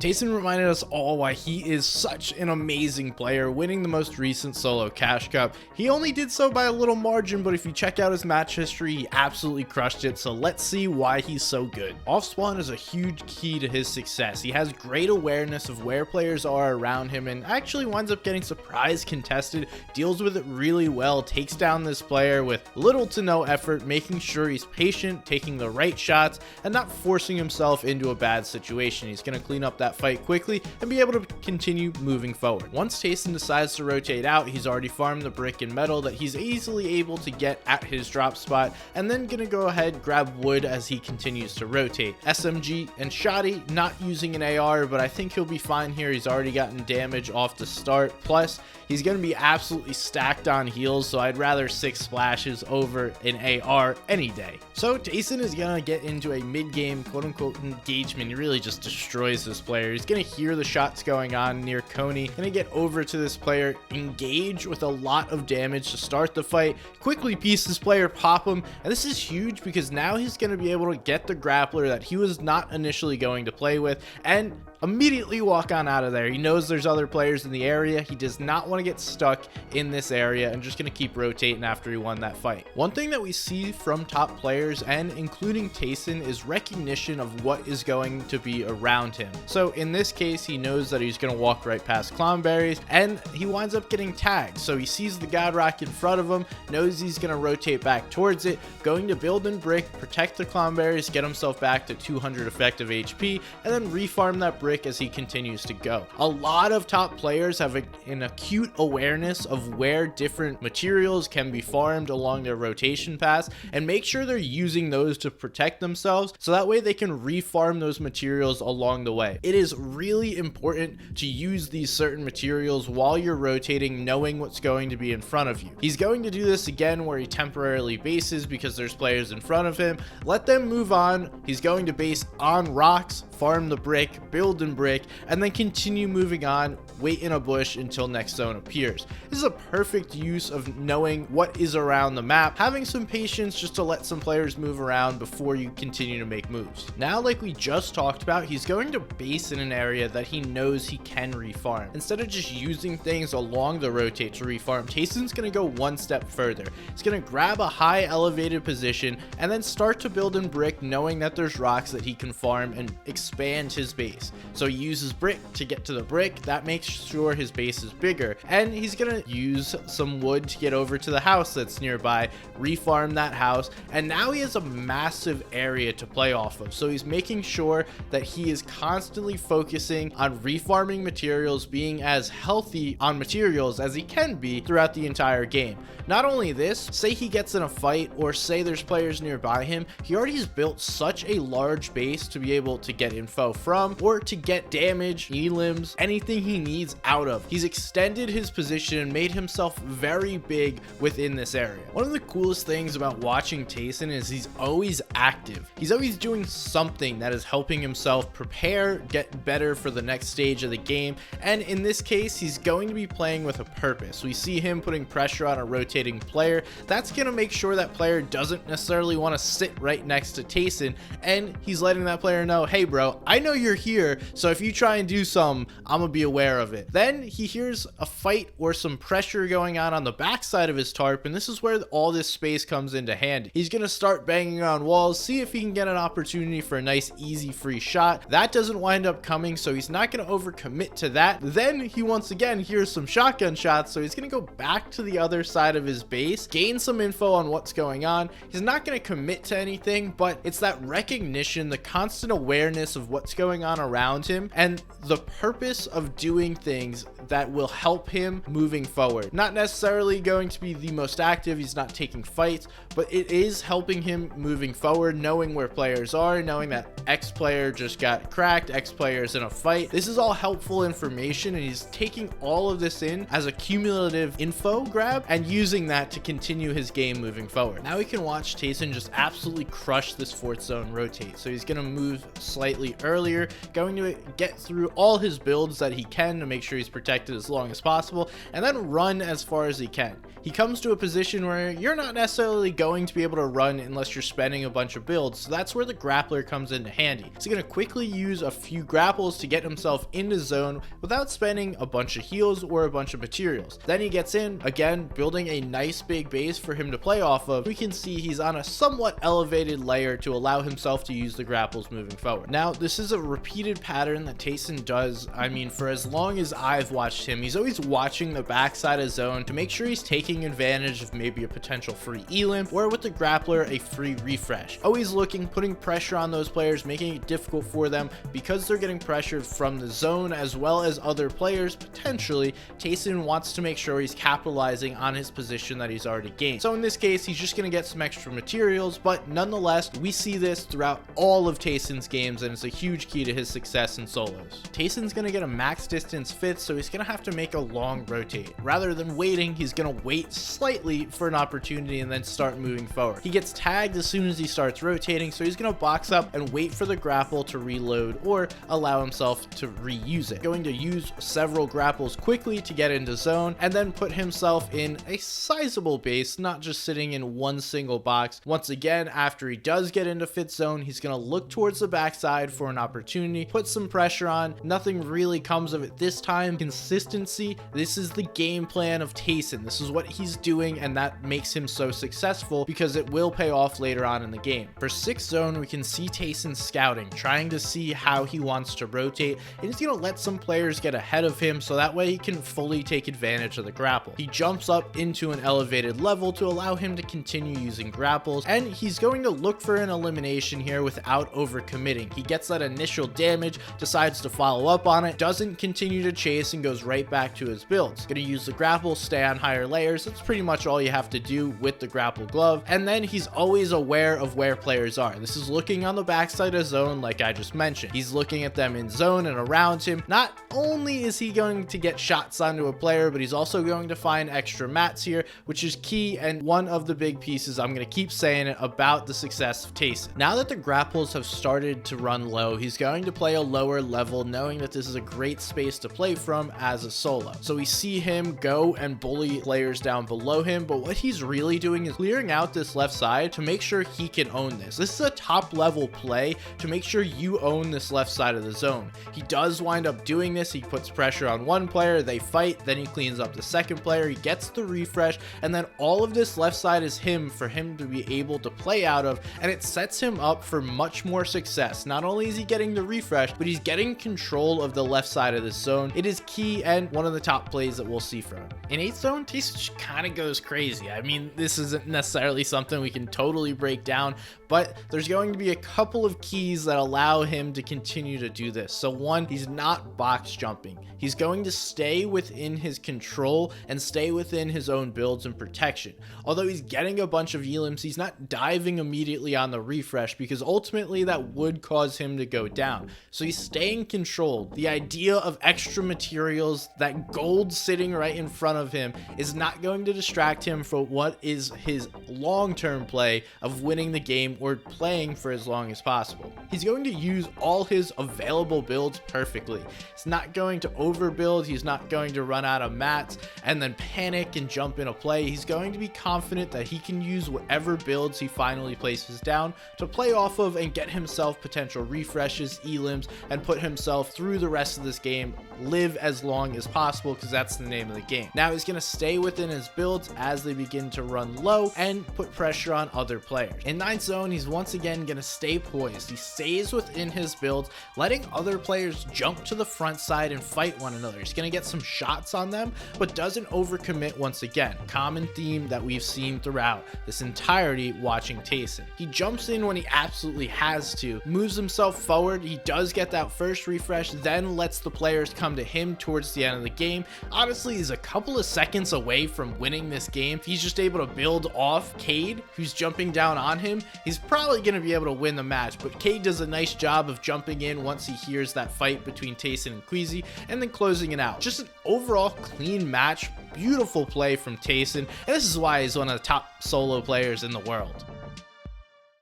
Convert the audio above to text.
Tayson reminded us all why he is such an amazing player, winning the most recent solo cash cup. He only did so by a little margin, but if you check out his match history, he absolutely crushed it, so let's see why he's so good. Off spawn is a huge key to his success. He has great awareness of where players are around him and actually winds up getting surprise contested, deals with it really well, takes down this player with little to no effort, making sure he's patient, taking the right shots, and not forcing himself into a bad situation. He's going to clean up that fight quickly and be able to continue moving forward. Once Tayson decides to rotate out, he's already farmed the brick and metal that he's easily able to get at his drop spot, and then gonna go ahead grab wood as he continues to rotate. SMG and Shoddy not using an AR, but I think he'll be fine here. He's already gotten damage off the start, plus he's gonna be absolutely stacked on heals, so I'd rather 6 splashes over an AR any day. So Tayson is gonna get into a mid-game quote-unquote engagement. He really just destroys this player. He's gonna hear the shots going on near Coney, gonna get over to this player, engage with a lot of damage to start the fight, quickly piece this player, pop him, and this is huge because now he's gonna be able to get the grappler that he was not initially going to play with and immediately walk on out of there. He knows there's other players in the area. He does not want to get stuck in this area and just going to keep rotating after he won that fight. One thing that we see from top players, and including Tayson, is recognition of what is going to be around him. So in this case, he knows that he's going to walk right past Clownberries and he winds up getting tagged. So he sees the God Rock in front of him, knows he's going to rotate back towards it, going to build and brick, protect the Clownberries, get himself back to 200 effective HP, and then refarm that brick as he continues to go. A lot of top players have an acute awareness of where different materials can be farmed along their rotation paths and make sure they're using those to protect themselves, so that way they can refarm those materials along the way. It is really important to use these certain materials while you're rotating, knowing what's going to be in front of you. He's going to do this again where he temporarily bases because there's players in front of him. Let them move on. He's going to base on rocks, farm the brick, build and brick, and then continue moving on, wait in a bush until next zone appears. This is a perfect use of knowing what is around the map, having some patience just to let some players move around before you continue to make moves. Now, like we just talked about, he's going to base in an area that he knows he can refarm. Instead of just using things along the rotate to refarm, Tayson's going to go one step further. He's going to grab a high elevated position and then start to build in brick, knowing that there's rocks that he can farm and expand his base. So he uses brick to get to the brick. That makes sure his base is bigger, and he's gonna use some wood to get over to the house that's nearby, refarm that house, and now he has a massive area to play off of. So he's making sure that he is constantly focusing on refarming materials, being as healthy on materials as he can be throughout the entire game. Not only this, say he gets in a fight or say there's players nearby him, he already has built such a large base to be able to get info from or to get damage, elims, anything he needs out of. He's extended his position and made himself very big within this area. One of the coolest things about watching Tayson is he's always active. He's always doing something that is helping himself prepare, get better for the next stage of the game, and in this case, he's going to be playing with a purpose. We see him putting pressure on a rotating player. That's going to make sure that player doesn't necessarily want to sit right next to Tayson, and he's letting that player know, hey bro, I know you're here, so if you try and do some, I'm gonna be aware of it. Then he hears a fight or some pressure going on the backside of his tarp, and this is where all this space comes into handy. He's gonna start banging on walls, see if he can get an opportunity for a nice easy free shot. That doesn't wind up coming, so he's not gonna overcommit to that. Then he once again hears some shotgun shots, so he's gonna go back to the other side of his base, gain some info on what's going on. He's not gonna commit to anything, but it's that recognition, the constant awareness of what's going on around him, and the purpose of doing things that will help him moving forward. Not necessarily going to be the most active, he's not taking fights, but it is helping him moving forward, knowing where players are, knowing that X player just got cracked, X player is in a fight. This is all helpful information, and he's taking all of this in as a cumulative info grab and using that to continue his game moving forward. Now we can watch Tayson just absolutely crush this fourth zone rotate. So he's going to move slightly slightly earlier, going to get through all his builds that he can to make sure he's protected as long as possible, and then run as far as he can. He comes to a position where you're not necessarily going to be able to run unless you're spending a bunch of builds, so that's where the grappler comes into handy. He's going to quickly use a few grapples to get himself into zone without spending a bunch of heals or a bunch of materials. Then he gets in, again building a nice big base for him to play off of. We can see he's on a somewhat elevated layer to allow himself to use the grapples moving forward. Now, this is a repeated pattern that Tayson does. I mean, for as long as I've watched him, he's always watching the backside of zone to make sure he's taking advantage of maybe a potential free elimp, or with the grappler, a free refresh. Always looking, putting pressure on those players, making it difficult for them because they're getting pressured from the zone as well as other players potentially. Tayson wants to make sure he's capitalizing on his position that he's already gained. So in this case, he's just going to get some extra materials, but nonetheless, we see this throughout all of Tayson's games, and it's a huge key to his success in solos. Tayson's going to get a max distance 5th, so he's going to have to make a long rotate. Rather than waiting, he's going to wait slightly for an opportunity and then start moving forward. He gets tagged as soon as he starts rotating, so he's going to box up and wait for the grapple to reload or allow himself to reuse it. Going to use several grapples quickly to get into zone and then put himself in a sizable base, not just sitting in one single box. Once again, after he does get into 5th zone, he's going to look towards the backside for an opportunity, put some pressure on. Nothing really comes of it this time. Consistency, this is the game plan of Tayson. This is what he's doing, and that makes him so successful because it will pay off later on in the game. For 6th zone, we can see Tayson scouting, trying to see how he wants to rotate, and he's going to let some players get ahead of him so that way he can fully take advantage of the grapple. He jumps up into an elevated level to allow him to continue using grapples, and he's going to look for an elimination here without overcommitting. He gets that initial damage, decides to follow up on it, doesn't continue to chase, and goes right back to his builds. Going to use the grapple, stay on higher layers. That's pretty much all you have to do with the grapple glove, and then he's always aware of where players are. This is looking on the backside of zone like I just mentioned. He's looking at them in zone and around him. Not only is he going to get shots onto a player, but he's also going to find extra mats here, which is key and one of the big pieces, I'm going to keep saying it, about the success of Tayson. Now that the grapples have started to run low, he's going to play a lower level, knowing that this is a great space to play from as a solo. So we see him go and bully players down below him, but what he's really doing is clearing out this left side to make sure he can own this. This is a top level play to make sure you own this left side of the zone. He does wind up doing this. He puts pressure on one player, they fight, then he cleans up the second player, he gets the refresh, and then all of this left side is for him to be able to play out of, and it sets him up for much more success. Not only is he getting the refresh, but he's getting control of the left side of this zone. It is key and one of the top plays that we'll see from him. In 8th zone, Tayson kind of goes crazy. I mean, this isn't necessarily something we can totally break down, but there's going to be a couple of keys that allow him to continue to do this. So one, he's not box jumping. He's going to stay within his control and stay within his own builds and protection. Although he's getting a bunch of elims, he's not diving immediately on the refresh because ultimately that would cause him to go down. So he's staying controlled. The idea of extra materials, that gold sitting right in front of him, is not going to distract him from what is his long-term play of winning the game or playing for as long as possible. He's going to use all his available builds perfectly. He's not going to overbuild. He's not going to run out of mats and then panic and jump in a play. He's going to be confident that he can use whatever builds he finally places down to play off of and get himself potential refreshes, elims, and put himself through the rest of this game, live as long as possible, because that's the name of the game. Now he's going to stay within his builds as they begin to run low and put pressure on other players. In 9th zone, he's once again going to stay poised. He stays within his builds, letting other players jump to the front side and fight one another. He's going to get some shots on them, but doesn't overcommit once again. Common theme that we've seen throughout this entirety watching Tayson. He jumps in when he absolutely has to, moves himself forward. He does get that first refresh, then lets the players come to him towards the end of the game. Honestly, he's a couple of seconds away from winning this game. If he's just able to build off Cade, who's jumping down on him, he's probably going to be able to win the match, but Cade does a nice job of jumping in once he hears that fight between Tayson and Queasy and then closing it out. Just an overall clean match, beautiful play from Tayson, and this is why he's one of the top solo players in the world.